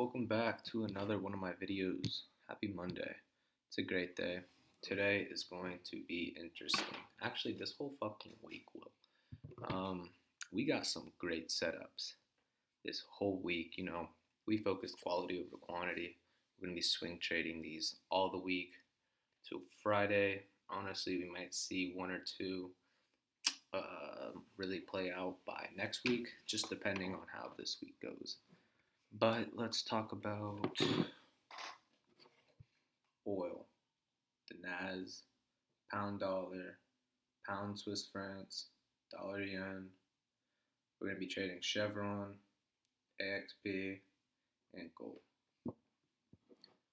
Welcome back to another one of my videos. Happy Monday. It's a great day. Today is going to be interesting. Actually, this whole fucking week will. We got some great setups this whole week. We focused quality over quantity. We're going to be swing trading these all the week till Friday. Honestly, we might see one or two really play out by next week, just depending on how this week goes. But let's talk about oil, the NAS, pound dollar, pound Swiss francs, dollar yen. We're going to be trading Chevron, AXP, and gold.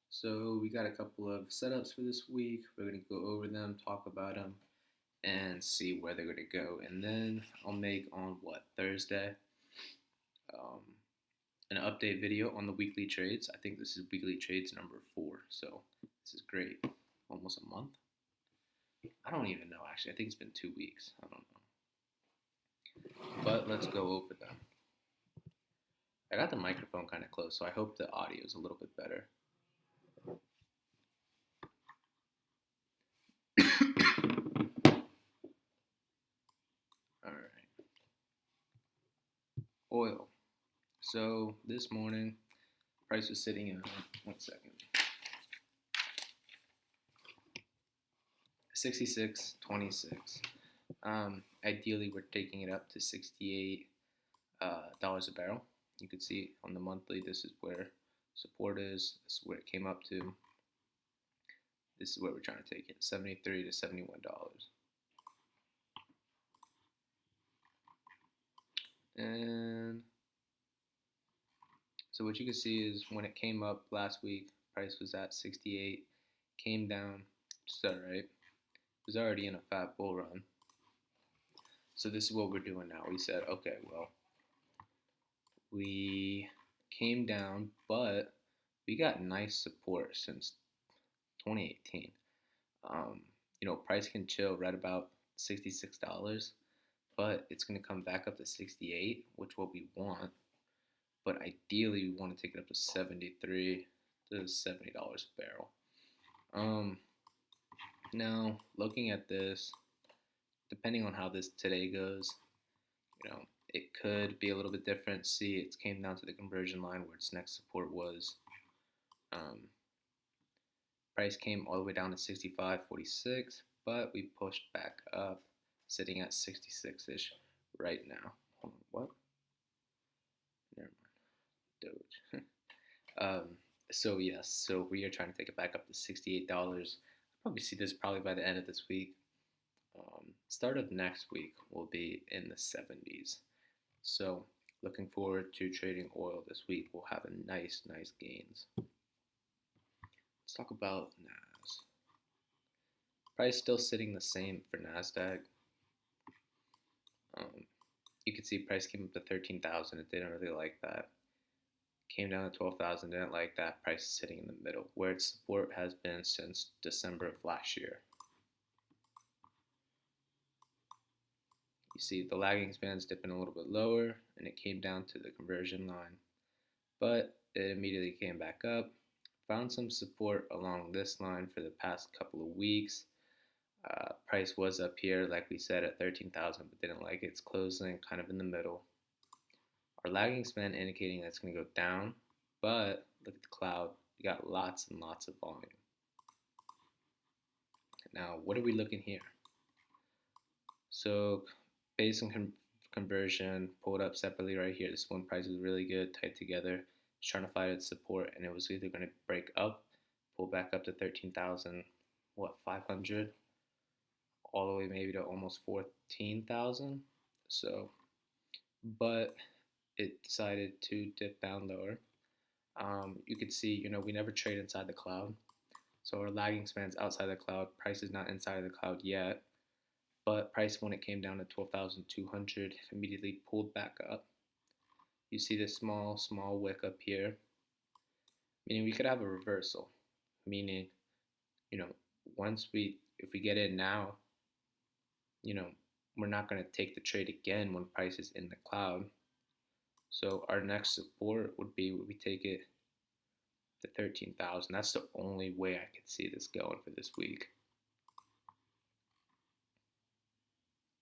So we got a couple of setups for this week. We're going to go over them, talk about them, and see where they're going to go. And then I'll make on Thursday, um, an update video on the weekly trades. I think this is weekly trades number 4. So this is great. Almost a month. I don't even know, actually. I think it's been 2 weeks. I don't know. But let's go over them. I got the microphone kind of close, so I hope the audio is a little bit better. All right. Oil. So this morning, price was sitting at, 66.26. Ideally, we're taking it up to $68 a barrel. You can see on the monthly, this is where support is. This is where it came up to. This is where we're trying to take it, $73 to $71. And so what you can see is when it came up last week, price was at 68, came down, just all right. It was already in a fat bull run. So this is what we're doing now. We said, okay, well, we came down, but we got nice support since 2018. Price can chill right about $66, but it's going to come back up to 68, which what we want. But ideally, we want to take it up to 73 to $70 a barrel. Now, looking at this, depending on how this today goes, it could be a little bit different. See, it came down to the conversion line where its next support was. Price came all the way down to 65.46, but we pushed back up, sitting at 66-ish right now. Hold on, what? Never mind. Doge. So yes, so we are trying to take it back up to $68. I'll probably see this probably by the end of this week. Start of next week will be in the 70s. So looking forward to trading oil this week. We'll have a nice gains. Let's talk about NAS. Price still sitting the same for NASDAQ. You can see price came up to 13,000. It didn't really like that. Came down to 12,000. Didn't like that. Price is sitting in the middle, where its support has been since December of last year. You see the lagging span's dipping a little bit lower, and it came down to the conversion line, but it immediately came back up. Found some support along this line for the past couple of weeks. Price was up here, like we said, at 13,000, but didn't like it. It's closing kind of in the middle. Our lagging span indicating that it's going to go down, but look at the cloud. We got lots and lots of volume. Now, what are we looking here? So, base and conversion pulled up separately right here. This one price is really good, tight together. It's trying to find its support, and it was either going to break up, pull back up to 13,000, 500, all the way maybe to almost 14,000. So, but it decided to dip down lower. You could see, we never trade inside the cloud. So our lagging span's outside the cloud. Price is not inside of the cloud yet. But price, when it came down to 12,200, immediately pulled back up. You see this small wick up here, meaning we could have a reversal. Meaning, if we get in now, we're not going to take the trade again when price is in the cloud. So our next support would be we take it to 13,000. That's the only way I could see this going for this week.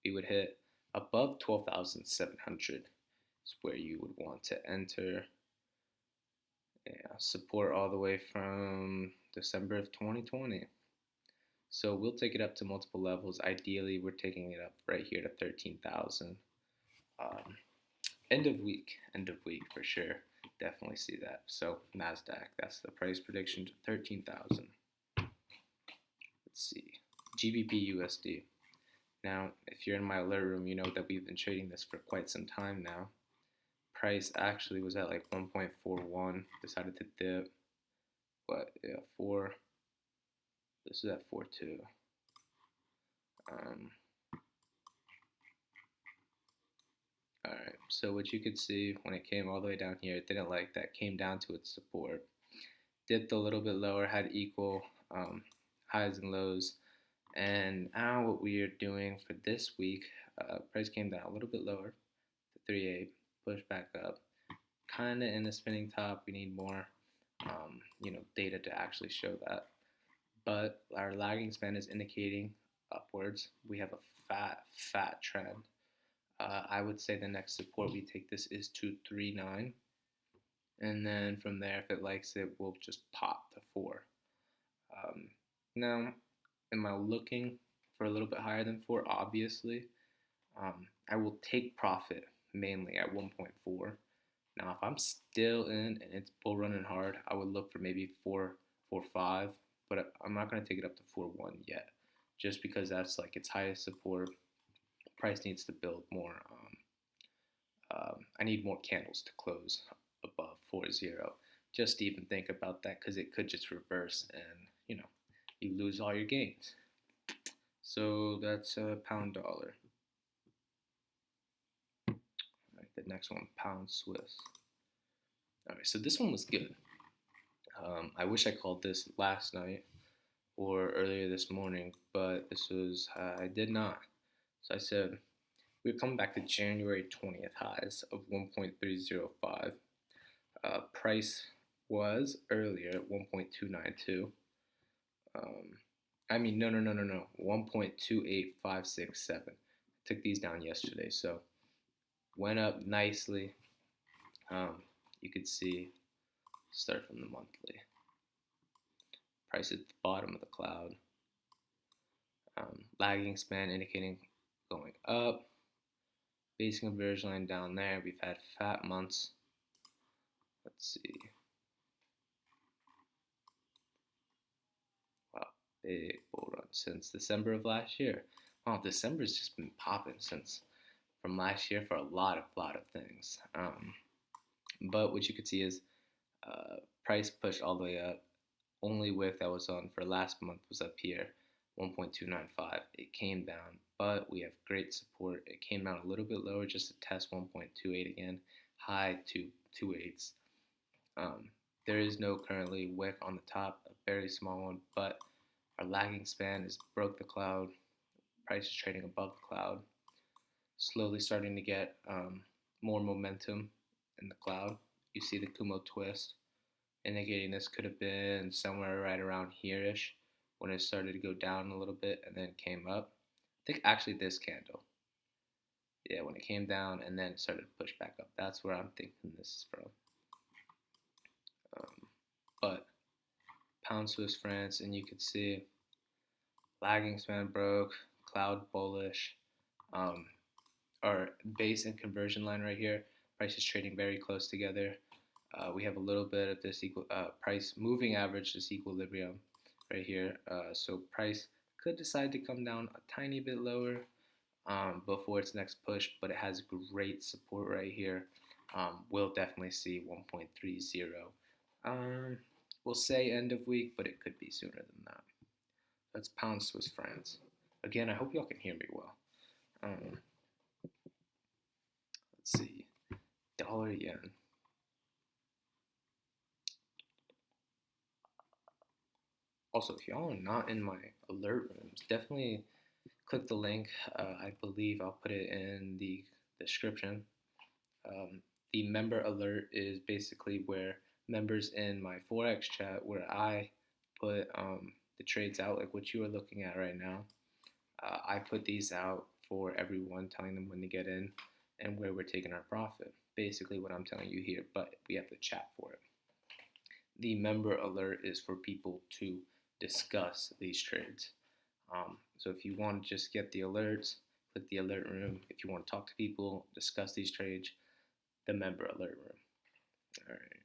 We would hit above 12,700 is where you would want to enter. Yeah, support all the way from December of 2020. So we'll take it up to multiple levels. Ideally, we're taking it up right here to 13,000. Um, end of week for sure. Definitely see that. So Nasdaq, that's the price prediction to 13,000. Let's see, GBP USD. Now, if you're in my alert room, you know that we've been trading this for quite some time now. Price actually was at like 1.41. Decided to dip, but yeah, four. This is at 4.2. Um, all right. So what you could see when it came all the way down here, it didn't like that. Came down to its support, dipped a little bit lower, had equal highs and lows. And now what we are doing for this week, price came down a little bit lower to 3.8, pushed back up, kind of in a spinning top. We need more, data to actually show that. But our lagging span is indicating upwards. We have a fat trend. I would say the next support we take this is 239, and then from there, if it likes it, we'll just pop to 4. Um, Now, am I looking for a little bit higher than 4? Obviously. I will take profit mainly at 1.4. Now, if I'm still in and it's bull running hard, I would look for maybe 4.5, but I'm not going to take it up to 4.1 yet, just because that's like its highest support. Price needs to build more. I need more candles to close above 4.0 just to even think about that, because it could just reverse and you lose all your gains. So that's a pound dollar. All right, the next one, pound Swiss. All right, so this one was good. I wish I called this last night or earlier this morning, but this was I did not. So I said we're coming back to January 20th highs of 1.305. Price was earlier at 1.292. No. 1.28567. Took these down yesterday, so went up nicely. You could see, start from the monthly. Price at the bottom of the cloud. Lagging span indicating going up. Basic conversion line down there. We've had fat months. Let's see. Wow, big bull run since December of last year. Wow, December's just been popping since from last year for a lot of things. But what you could see is price pushed all the way up. Only wick that was on for last month was up here, 1.295. It came down, but we have great support. It came down a little bit lower just to test 1.28 again, high to 2.8s. There is no currently wick on the top, a very small one, but our lagging span is broke the cloud. Price is trading above the cloud, slowly starting to get more momentum in the cloud. You see the Kumo twist, indicating this could have been somewhere right around here-ish when it started to go down a little bit and then came up. I think actually this candle. Yeah, when it came down and then it started to push back up. That's where I'm thinking this is from. But pound Swiss francs, and you could see lagging span broke, cloud bullish. Our base and conversion line right here, price is trading very close together. We have a little bit of this price moving average, this equilibrium right here. So price could decide to come down a tiny bit lower before its next push, but it has great support right here. We'll definitely see 1.30. We'll say end of week, but it could be sooner than that. That's pound Swiss francs. Again, I hope y'all can hear me well. Let's see, dollar yen. Also, if y'all are not in my alert rooms, definitely click the link. I believe I'll put it in the description. The member alert is basically where members in my Forex chat where I put the trades out, like what you are looking at right now. I put these out for everyone, telling them when to get in and where we're taking our profit. Basically, what I'm telling you here, but we have to chat for it. The member alert is for people to discuss these trades. So if you want to just get the alerts, click the alert room. If you want to talk to people, discuss these trades, the member alert room. All right.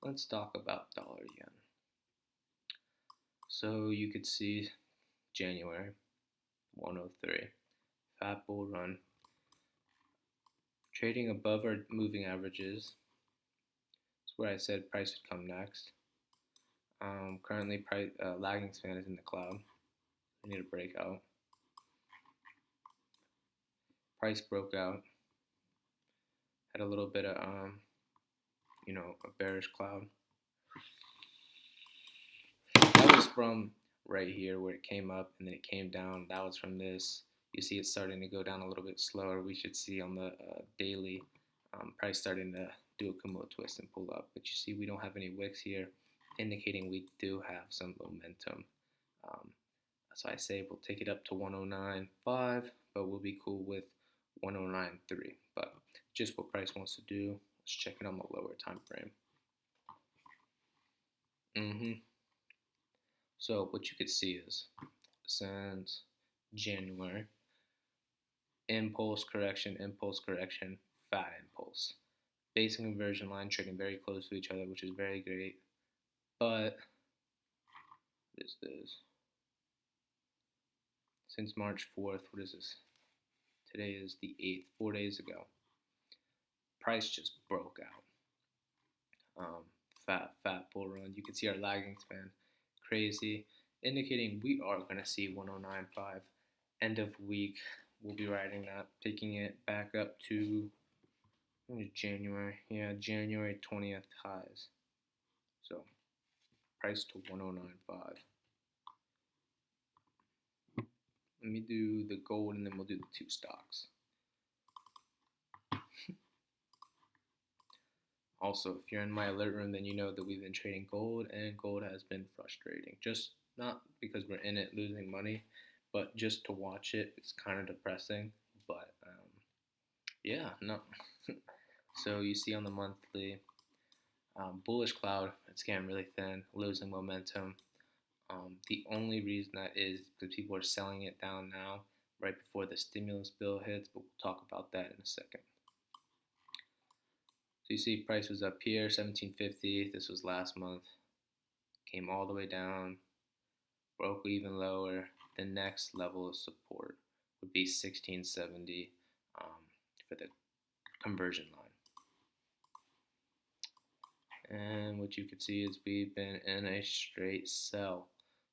Let's talk about dollar yen. So you could see January 103, fat bull run, trading above our moving averages. That's where I said price would come next. Currently, lagging span is in the cloud. We need a breakout. Price broke out. Had a little bit of a bearish cloud. That was from right here where it came up and then it came down. That was from this. You see it starting to go down a little bit slower. We should see on the daily price starting to do a Kumo twist and pull up. But you see we don't have any wicks here, indicating we do have some momentum. Um, so I say we'll take it up to 109.5, but we'll be cool with 109.3. But just what price wants to do. Let's check it on the lower time frame. So what you could see is since January, impulse correction, fat impulse. Basic conversion line trading very close to each other, which is very great. But this is since March 4th, what is this? Today is the 8th, 4 days ago. Price just broke out. Fat bull run. You can see our lagging span crazy, indicating we are going to see 109.5. End of week, we'll be riding that, taking it back up to January. Yeah, January 20th highs. So price to 109.5. Let me do the gold and then we'll do the two stocks. Also, if you're in my alert room, then you know that we've been trading gold, and gold has been frustrating. Just not because we're in it losing money, but just to watch it, it's kind of depressing. But yeah, no. So you see on the monthly, bullish cloud, it's getting really thin, losing momentum. The only reason that is because people are selling it down now, right before the stimulus bill hits, but we'll talk about that in a second. So you see price was up here, 1750. This was last month. Came all the way down, broke even lower. The next level of support would be 1670 for the conversion line. And what you can see is we've been in a straight sell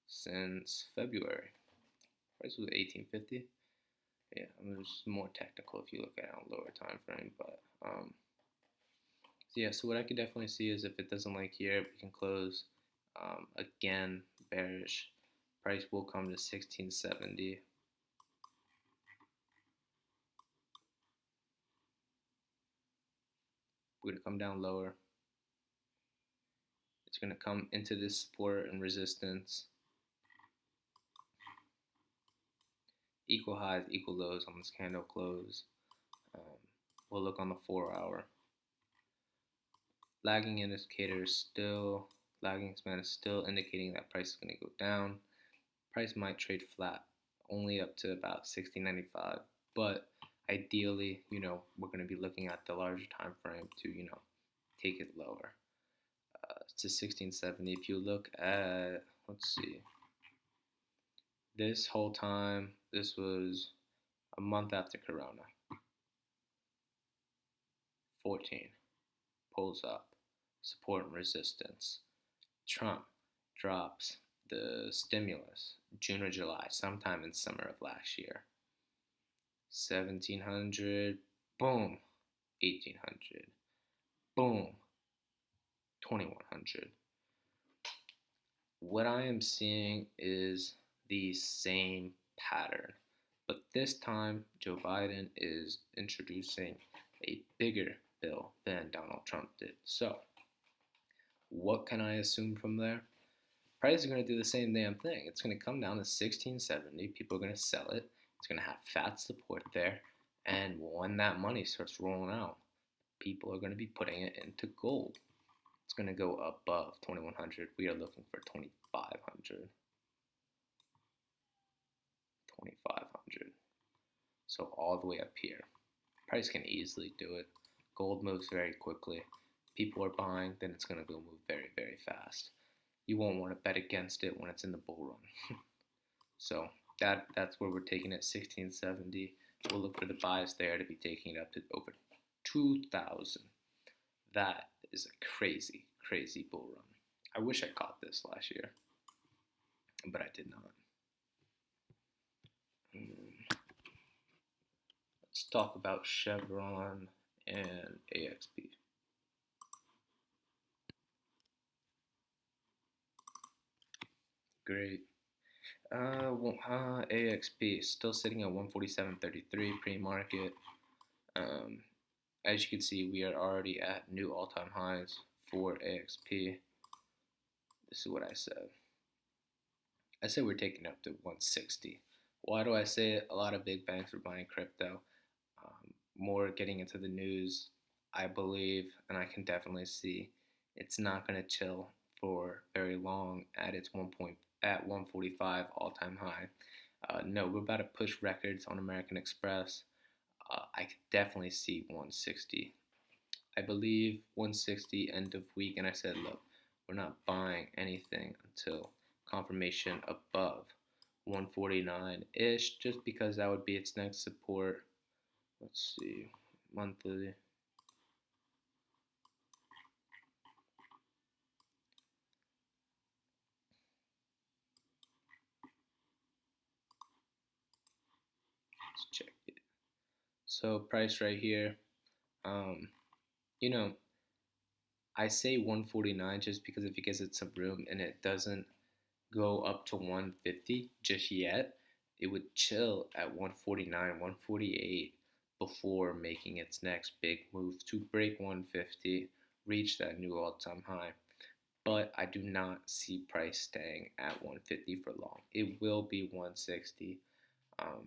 since February. Price was 1850. Yeah, I mean, it's more technical if you look at it on a lower time frame, but yeah, so what I could definitely see is if it doesn't like here, we can close again bearish. Price will come to 1670. We're gonna come down lower. It's gonna come into this support and resistance. Equal highs, equal lows on this candle close. We'll look on the 4-hour. Lagging indicator is still, lagging span is still indicating that price is going to go down. Price might trade flat, only up to about 16.95, but ideally, we're going to be looking at the larger time frame to, take it lower to 1670. If you look at, let's see, this whole time, this was a month after Corona. 14 pulls up, support and resistance. Trump drops the stimulus June or July, sometime in summer of last year. 1700, boom, 1800, boom, 2100. What I am seeing is the same pattern. But this time, Joe Biden is introducing a bigger bill than Donald Trump did. So, what can I assume from there? Price is going to do the same damn thing. It's going to come down to 1670. People are going to sell it. It's going to have fat support there. And when that money starts rolling out, people are going to be putting it into gold. It's going to go above 2100. We are looking for 2500. 2500. So all the way up here. Price can easily do it. Gold moves very quickly. People are buying, then it's going to go move very, very fast. You won't want to bet against it when it's in the bull run. So that's where we're taking it, 1670. We'll look for the buys there to be taking it up to over 2000. That is a crazy, crazy bull run. I wish I caught this last year, but I did not. Let's talk about Chevron and AXP. Great. AXP still sitting at 147.33 pre-market. As you can see, we are already at new all-time highs for AXP. This is what I said. I said we're taking up to 160. Why do I say it? A lot of big banks are buying crypto. More getting into the news, I believe, and I can definitely see it's not going to chill for very long at its 145 all-time high. No, we're about to push records on American Express. I could definitely see 160. I believe 160 end of week, and I said, look, we're not buying anything until confirmation above 149-ish, just because that would be its next support. Let's see, monthly. Let's check it. So price right here. Um, you know, I say 149 just because if it gives it some room and it doesn't go up to 150 just yet, it would chill at 149, 148 before making its next big move to break 150, reach that new all-time high. But I do not see price staying at 150 for long. It will be 160. I'm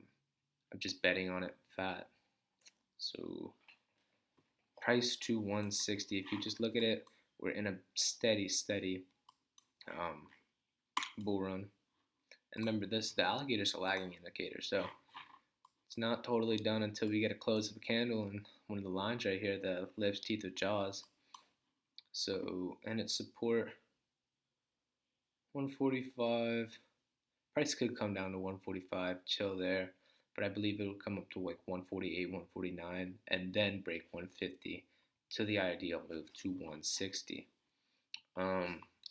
just betting on it fat. So price to 160. If you just look at it, we're in a steady um, bull run. And remember, the alligator's a lagging indicator, so it's not totally done until we get a close of a candle and one of the lines right here, the lips, teeth, or jaws. So, and its support 145. Price could come down to 145, chill there, but I believe it will come up to like 148, 149, and then break 150 to the ideal move to 160.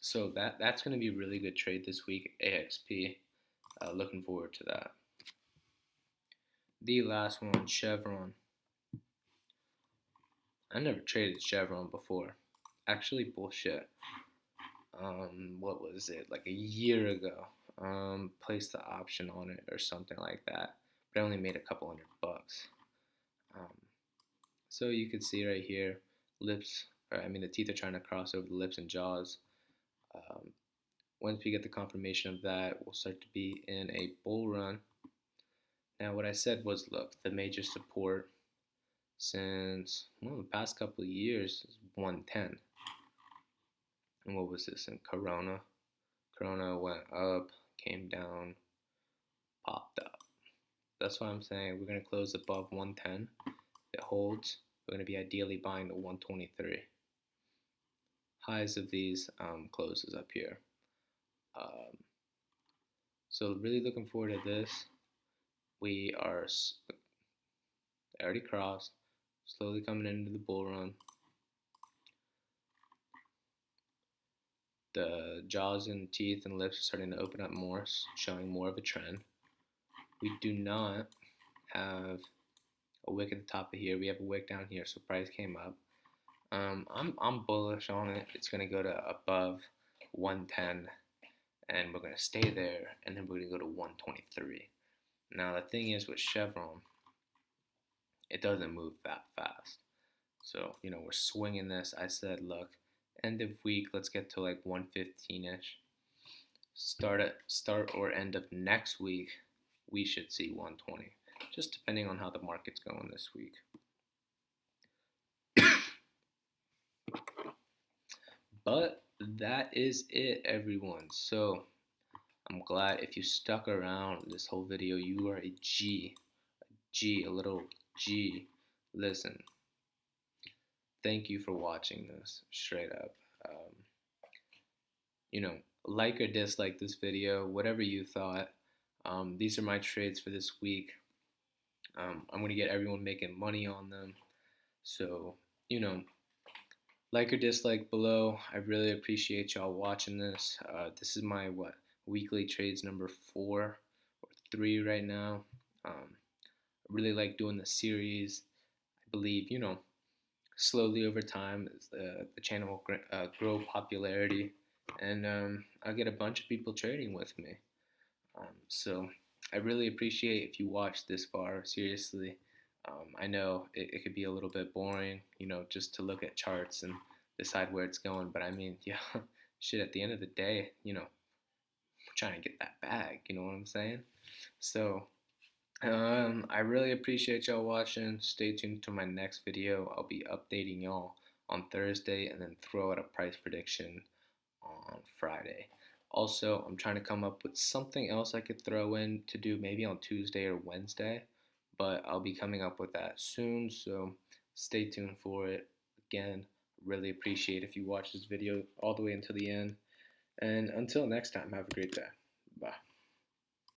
So that's going to be a really good trade this week, AXP. Looking forward to that. The last one, Chevron. I never traded Chevron before. Actually, bullshit. What was it? Like a year ago. Placed the option on it or something like that. But I only made a couple $100. Um, so you can see right here, lips, the teeth are trying to cross over the lips and jaws. Once we get the confirmation of that, we'll start to be in a bull run. Now, what I said was, look, the major support since the past couple of years is 110. And what was this in Corona? Corona went up, came down, popped up. That's why I'm saying we're going to close above 110. If it holds, we're going to be ideally buying the 123. Highs of these closes up here. So really looking forward to this. We are already crossed, slowly coming into the bull run. The jaws and teeth and lips are starting to open up more, showing more of a trend. We do not have a wick at the top of here. We have a wick down here, so price came up. I'm bullish on it. It's gonna go to above 110, and we're gonna stay there, and then we're gonna go to 123. Now the thing is with Chevron, it doesn't move that fast. So, we're swinging this. I said, look, end of week, let's get to like 115-ish. Start or end of next week, we should see 120. Just depending on how the market's going this week. But that is it, everyone. So I'm glad if you stuck around this whole video, you are a G. A little G. Listen, thank you for watching this, straight up. Um, like or dislike this video, whatever you thought. These are my trades for this week. I'm going to get everyone making money on them. So, like or dislike below. I really appreciate y'all watching this. This is my weekly trades number 4 or 3 right now. I really like doing the series. I believe slowly over time the channel will grow popularity, and I'll get a bunch of people trading with me. So I really appreciate if you watched this far. Seriously, I know it could be a little bit boring, just to look at charts and decide where it's going. But I mean, yeah, shit. At the end of the day, we're trying to get that bag. You know what I'm saying? So I really appreciate y'all watching. Stay tuned to my next video. I'll be updating y'all on Thursday and then throw out a price prediction on Friday. Also, I'm trying to come up with something else I could throw in to do maybe on Tuesday or Wednesday, but I'll be coming up with that soon, so stay tuned for it. Again, really appreciate if you watch this video all the way until the end. And until next time, have a great day. Bye.